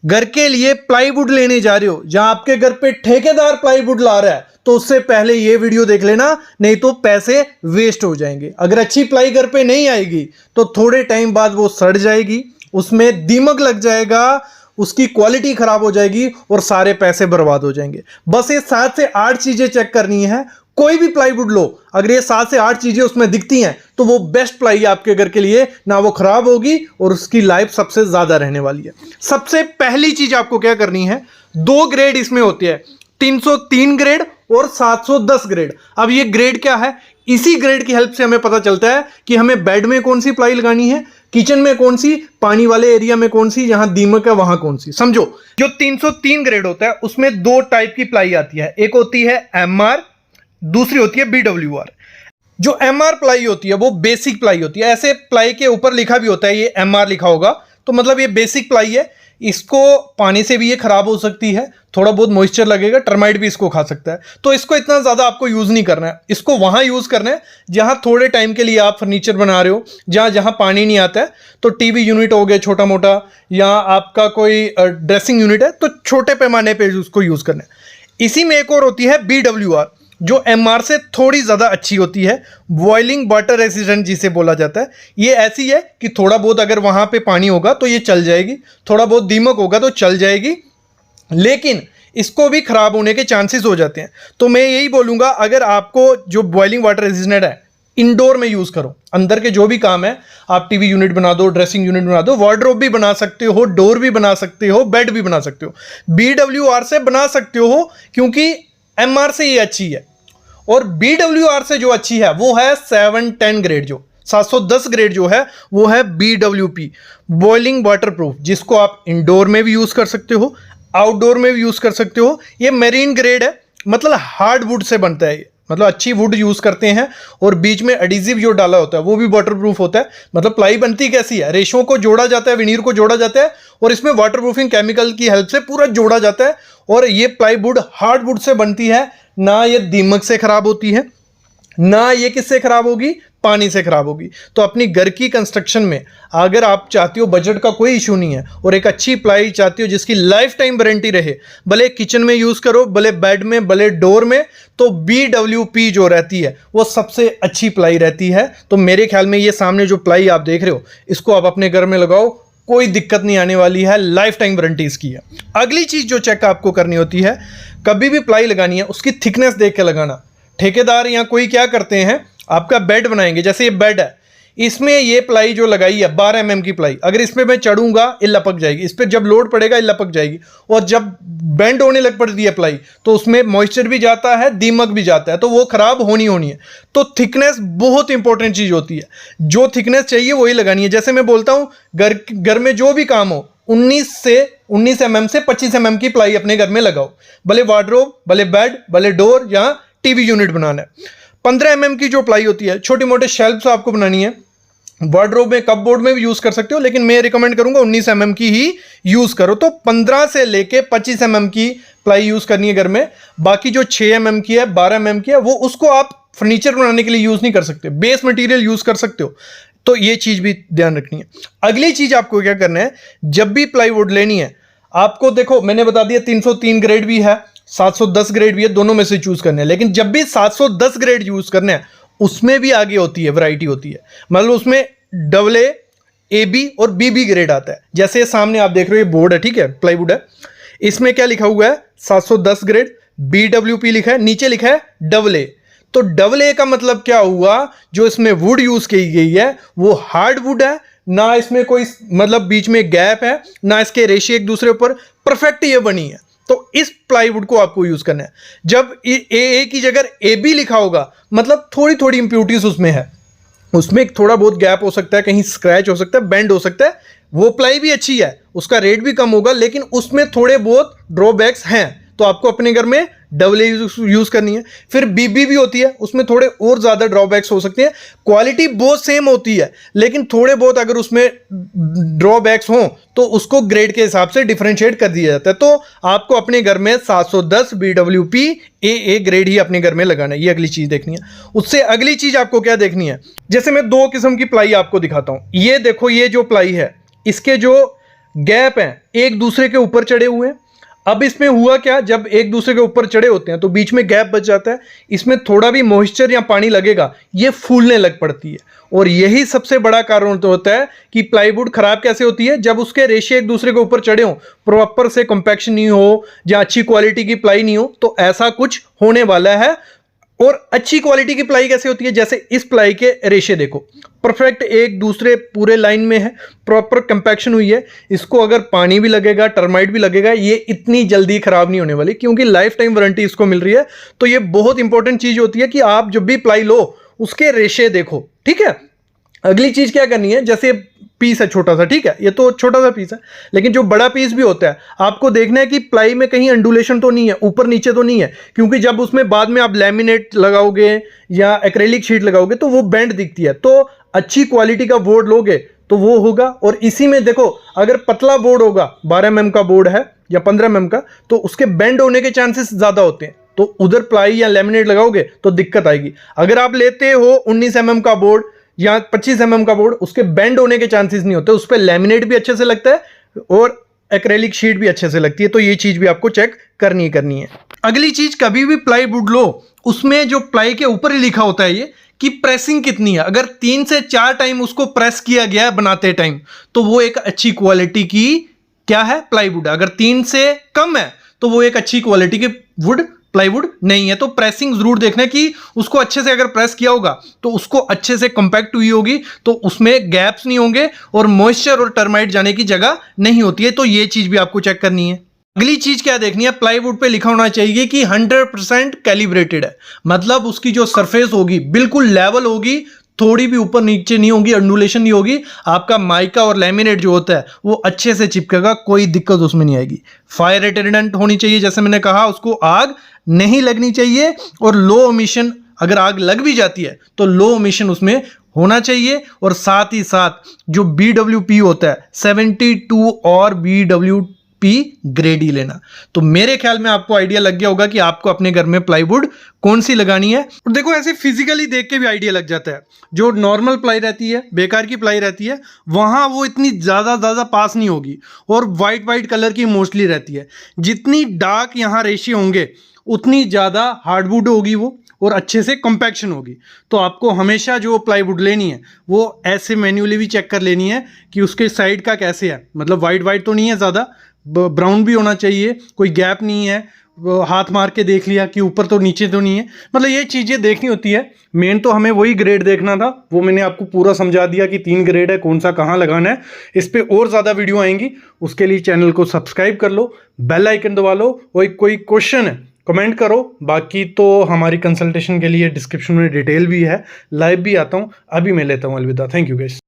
घर के लिए प्लाईवुड लेने जा रहे हो, जहां आपके घर पे ठेकेदार प्लाईवुड ला रहा है, तो उससे पहले ये वीडियो देख लेना, नहीं तो पैसे वेस्ट हो जाएंगे। अगर अच्छी प्लाई घर पे नहीं आएगी तो थोड़े टाइम बाद वो सड़ जाएगी, उसमें दीमक लग जाएगा, उसकी क्वालिटी खराब हो जाएगी और सारे पैसे बर्बाद हो जाएंगे। बस ये 7 से 8 चीजें चेक करनी है। कोई भी प्लाईवुड लो, अगर ये 7 से 8 चीजें उसमें दिखती हैं तो वो बेस्ट प्लाई है आपके घर के लिए, ना वो खराब होगी और उसकी लाइफ सबसे ज्यादा रहने वाली है। सबसे पहली चीज आपको क्या करनी है, 2 ग्रेड इसमें होते हैं, 303 ग्रेड और 710 ग्रेड। अब ये ग्रेड क्या है, इसी ग्रेड की हेल्प से हमें पता चलता है कि हमें बेड में कौन सी प्लाई लगानी है, किचन में कौन सी, पानी वाले एरिया में कौन सी, जहां दीमक है वहां कौन सी। समझो, जो 303 ग्रेड होता है उसमें 2 टाइप की प्लाई आती है, एक होती है MR, दूसरी होती है BWR। जो MR प्लाई होती है वो बेसिक प्लाई होती है, ऐसे प्लाई के ऊपर लिखा भी होता है, ये MR लिखा होगा तो मतलब ये बेसिक प्लाई है। इसको पानी से भी ये खराब हो सकती है, थोड़ा बहुत मॉइस्चर लगेगा, टर्माइट भी इसको खा सकता है, तो इसको इतना ज़्यादा आपको यूज़ नहीं करना है। इसको वहाँ यूज़ करना है जहाँ थोड़े टाइम के लिए आप फर्नीचर बना रहे हो, जहाँ पानी नहीं आता है, तो टीवी यूनिट हो गया छोटा मोटा, या आपका कोई ड्रेसिंग यूनिट है, तो छोटे पैमाने पर उसको यूज़ करना है। इसी में एक और होती है BWR, जो MR से थोड़ी ज़्यादा अच्छी होती है, बॉइलिंग वाटर रेसिस्टेंट जिसे बोला जाता है। ये ऐसी है कि थोड़ा बहुत अगर वहाँ पे पानी होगा तो ये चल जाएगी, थोड़ा बहुत दीमक होगा तो चल जाएगी, लेकिन इसको भी खराब होने के चांसेस हो जाते हैं। तो मैं यही बोलूँगा, अगर आपको जो बॉइलिंग वाटर रेसिस्टेंट है इंडोर में यूज़ करो, अंदर के जो भी काम है, आप टीवी यूनिट बना दो, ड्रेसिंग यूनिट बना दो, वार्डरोब भी बना सकते हो, डोर भी बना सकते हो, बेड भी बना सकते हो। BWR से बना सकते हो क्योंकि MR से ये अच्छी है, और BWR से जो अच्छी है वो है 710 ग्रेड, जो 710 ग्रेड जो है वो है BWP, बॉइलिंग वाटर प्रूफ, जिसको आप इंडोर में भी यूज़ कर सकते हो, आउटडोर में भी यूज़ कर सकते हो। ये मेरीन ग्रेड है, मतलब हार्ड वुड से बनता है ये, मतलब अच्छी वुड यूज़ करते हैं, और बीच में एडिजिव जो डाला होता है वो भी वाटर प्रूफ होता है। मतलब प्लाई बनती कैसी है, रेशों को जोड़ा जाता है, विनीर को जोड़ा जाता है, और इसमें वाटर प्रूफिंग केमिकल की हेल्प से पूरा जोड़ा जाता है, और ये प्लाईवुड हार्ड वुड से बनती है, ना ये दीमक से खराब होती है, ना ये किससे खराब होगी, पानी से खराब होगी। तो अपनी घर की कंस्ट्रक्शन में अगर आप चाहते हो, बजट का कोई इशू नहीं है, और एक अच्छी प्लाई चाहते हो जिसकी लाइफ टाइम वारंटी रहे, भले किचन में यूज़ करो, भले बेड में, भले डोर में, तो BWP जो रहती है वो सबसे अच्छी प्लाई रहती है। तो मेरे ख्याल में ये सामने जो प्लाई आप देख रहे हो, इसको आप अपने घर में लगाओ, कोई दिक्कत नहीं आने वाली है, लाइफ टाइम वारंटी इसकी है। अगली चीज़ जो चेक आपको करनी होती है, कभी भी प्लाई लगानी है उसकी थिकनेस देख के लगाना। ठेकेदार या कोई क्या करते हैं, आपका बेड बनाएंगे, जैसे ये बेड है, इसमें ये प्लाई जो लगाई है 12 mm की प्लाई, अगर इसमें मैं चढ़ूंगा ये लपक जाएगी, इस पर जब लोड पड़ेगा ये लपक जाएगी, और जब बेंड होने लग पड़ती है प्लाई तो उसमें मॉइस्चर भी जाता है, दीमक भी जाता है, तो वो खराब होनी है। तो थिकनेस बहुत इंपॉर्टेंट चीज़ होती है, जो थिकनेस चाहिए वही लगानी है। जैसे मैं बोलता हूँ, घर में जो भी काम हो, 19 mm से 25 mm की प्लाई अपने घर में लगाओ, भले वार्डरोब, भले बेड, भले डोर, या टीवी यूनिट बनाना है। 15 mm की जो प्लाई होती है, छोटे मोटे शेल्फ्स आपको बनानी है, वार्डरोब में, कपबोर्ड में भी यूज़ कर सकते हो, लेकिन मैं रिकमेंड करूंगा 19 mm की ही यूज़ करो। तो 15 से लेके 25 mm की प्लाई यूज़ करनी है घर में। बाकी जो 6 mm की है, 12 mm की है, वो उसको आप फर्नीचर बनाने के लिए यूज़ नहीं कर सकते, बेस मटेरियल यूज़ कर सकते हो। तो ये चीज़ भी ध्यान रखनी है। अगली चीज़ आपको क्या करना है, जब भी प्लाईवुड लेनी है आपको, देखो मैंने बता दिया 303 ग्रेड भी है, 710 ग्रेड भी है, दोनों में से चूज़ करना है। लेकिन जब भी 710 ग्रेड यूज़ करना है, उसमें भी आगे होती है, वैरायटी होती है, मतलब उसमें AA, AB और BB ग्रेड आता है। जैसे सामने आप देख रहे हो ये बोर्ड है, ठीक है, प्लाईवुड है, इसमें क्या लिखा हुआ है 710 ग्रेड, BWP लिखा है, नीचे लिखा है AA। तो AA का मतलब क्या हुआ, जो इसमें वुड यूज की गई है वो हार्ड वुड है, ना इसमें कोई मतलब बीच में गैप है, ना इसके रेशे एक दूसरे ऊपर, परफेक्ट ये बनी है। तो इस प्लाईवुड को आपको यूज करना है। जब AA की जगह AB लिखा होगा, मतलब थोड़ी थोड़ी इंप्योरिटीज उसमें है, उसमें थोड़ा बहुत गैप हो सकता है, कहीं स्क्रैच हो सकता है, बेंड हो सकता है, वो प्लाई भी अच्छी है, उसका रेट भी कम होगा, लेकिन उसमें थोड़े बहुत ड्रॉबैक्स हैं, तो आपको अपने घर में AA यूज करनी है। फिर BB भी होती है, उसमें थोड़े और ज्यादा ड्रॉबैक्स हो सकते हैं, क्वालिटी बहुत सेम होती है, लेकिन थोड़े बहुत अगर उसमें ड्रॉबैक्स हों तो उसको ग्रेड के हिसाब से डिफरेंशिएट कर दिया जाता है। तो आपको अपने घर में 710 BWP AA ग्रेड ही अपने घर में लगाना है, ये अगली चीज देखनी है। उससे अगली चीज आपको क्या देखनी है, जैसे मैं 2 किस्म की प्लाई आपको दिखाता हूं। ये देखो, ये जो प्लाई है, इसके जो गैप हैं एक दूसरे के ऊपर चढ़े हुए हैं। अब इसमें हुआ क्या, जब एक दूसरे के ऊपर चढ़े होते हैं तो बीच में गैप बच जाता है, इसमें थोड़ा भी मॉइस्चर या पानी लगेगा ये फूलने लग पड़ती है। और यही सबसे बड़ा कारण तो होता है कि प्लाईवुड खराब कैसे होती है, जब उसके रेशे एक दूसरे के ऊपर चढ़े हो, प्रॉपर से कॉम्पैक्शन नहीं हो या अच्छी क्वालिटी की प्लाई नहीं हो, तो ऐसा कुछ होने वाला है। और अच्छी क्वालिटी की प्लाई कैसे होती है, जैसे इस प्लाई के रेशे देखो परफेक्ट एक दूसरे पूरे लाइन में है, प्रॉपर कंपैक्शन हुई है। इसको अगर पानी भी लगेगा, टर्माइट भी लगेगा, ये इतनी जल्दी खराब नहीं होने वाली, क्योंकि लाइफ टाइम वारंटी इसको मिल रही है। तो ये बहुत इंपॉर्टेंट चीज होती है कि आप जब भी प्लाई लो उसके रेशे देखो, ठीक है। अगली चीज क्या करनी है, जैसे पीस है छोटा सा, ठीक है, ये तो छोटा सा पीस है, लेकिन जो बड़ा पीस भी होता है आपको देखना है कि प्लाई में कहीं अंडुलेशन तो नहीं है, ऊपर नीचे तो नहीं है, क्योंकि जब उसमें बाद में आप लैमिनेट लगाओगे या एक्रेलिक शीट लगाओगे तो वो बेंड दिखती है। तो अच्छी क्वालिटी का बोर्ड लोगे तो वो होगा। और इसी में देखो, अगर पतला बोर्ड होगा, 12 mm का बोर्ड है या 15 mm का, तो उसके बेंड होने के चांसेस ज्यादा होते हैं, तो उधर प्लाई या लैमिनेट लगाओगे तो दिक्कत आएगी। अगर आप लेते हो 19 mm का बोर्ड या 25 mm का बोर्ड, उसके बेंड होने के चांसेस नहीं होते, उस पर लैमिनेट भी अच्छे से लगता है और एक्रेलिक शीट भी अच्छे से लगती है। तो ये चीज भी आपको चेक करनी है। अगली चीज, कभी भी प्लाईवुड लो उसमें जो प्लाई के ऊपर ही लिखा होता है ये कि प्रेसिंग कितनी है। अगर 3 से 4 टाइम उसको प्रेस किया गया है बनाते टाइम, तो वो एक अच्छी क्वालिटी की क्या है, प्लाईवुड है। अगर 3 से कम है तो वो एक अच्छी क्वालिटी की प्लाईवुड नहीं है। तो प्रेसिंग जरूर देखना कि उसको अच्छे से अगर प्रेस किया होगा तो उसको अच्छे से कंपैक्ट हुई होगी, तो उसमें गैप्स नहीं होंगे और मॉइस्चर और टर्माइट जाने की जगह नहीं होती है। तो ये चीज भी आपको चेक करनी है। अगली चीज क्या देखनी है, प्लाईवुड पे लिखा होना चाहिए कि 100% कैलिब्रेटेड है, मतलब उसकी जो सरफेस होगी बिल्कुल लेवल होगी, थोड़ी भी ऊपर नीचे नहीं होगी, अंडुलेशन नहीं होगी। आपका माइका और लैमिनेट जो होता है वो अच्छे से चिपकेगा, कोई दिक्कत उसमें नहीं आएगी। फायर रिटर्डेंट होनी चाहिए, जैसे मैंने कहा, उसको आग नहीं लगनी चाहिए। और लो एमिशन, अगर आग लग भी जाती है तो लो एमिशन उसमें होना चाहिए। और साथ ही साथ जो BWP होता है 72 और BWP ग्रेड ही लेना। तो मेरे ख्याल में आपको आइडिया लग गया होगा कि आपको अपने घर में प्लाईवुड कौन सी लगानी है। और देखो, ऐसे फिजिकली देख के भी आइडिया लग जाता है। जो नॉर्मल प्लाई रहती है, बेकार की प्लाई रहती है, वहां वो इतनी ज्यादा पास नहीं होगी और वाइट कलर की मोस्टली रहती है। जितनी डार्क यहाँ रेशियो होंगे उतनी ज़्यादा हार्डवुड होगी वो, और अच्छे से कंपैक्शन होगी। तो आपको हमेशा जो प्लाईवुड लेनी है वो ऐसे मैन्युअली भी चेक कर लेनी है कि उसके साइड का कैसे है, मतलब वाइट तो नहीं है, ज़्यादा ब्राउन भी होना चाहिए, कोई गैप नहीं है, हाथ मार के देख लिया कि ऊपर तो नीचे तो नहीं है, मतलब ये चीज़ें देखनी होती है। मेन तो हमें वही ग्रेड देखना था, वो मैंने आपको पूरा समझा दिया कि 3 ग्रेड है, कौन सा कहाँ लगाना है। इस पर और ज़्यादा वीडियो आएंगी, उसके लिए चैनल को सब्सक्राइब कर लो, बेल आइकन दबा लो, और कोई क्वेश्चन है कमेंट करो। बाकी तो हमारी कंसल्टेशन के लिए डिस्क्रिप्शन में डिटेल भी है, लाइव भी आता हूँ। अभी मैं लेता हूँ अलविदा, थैंक यू गाइस।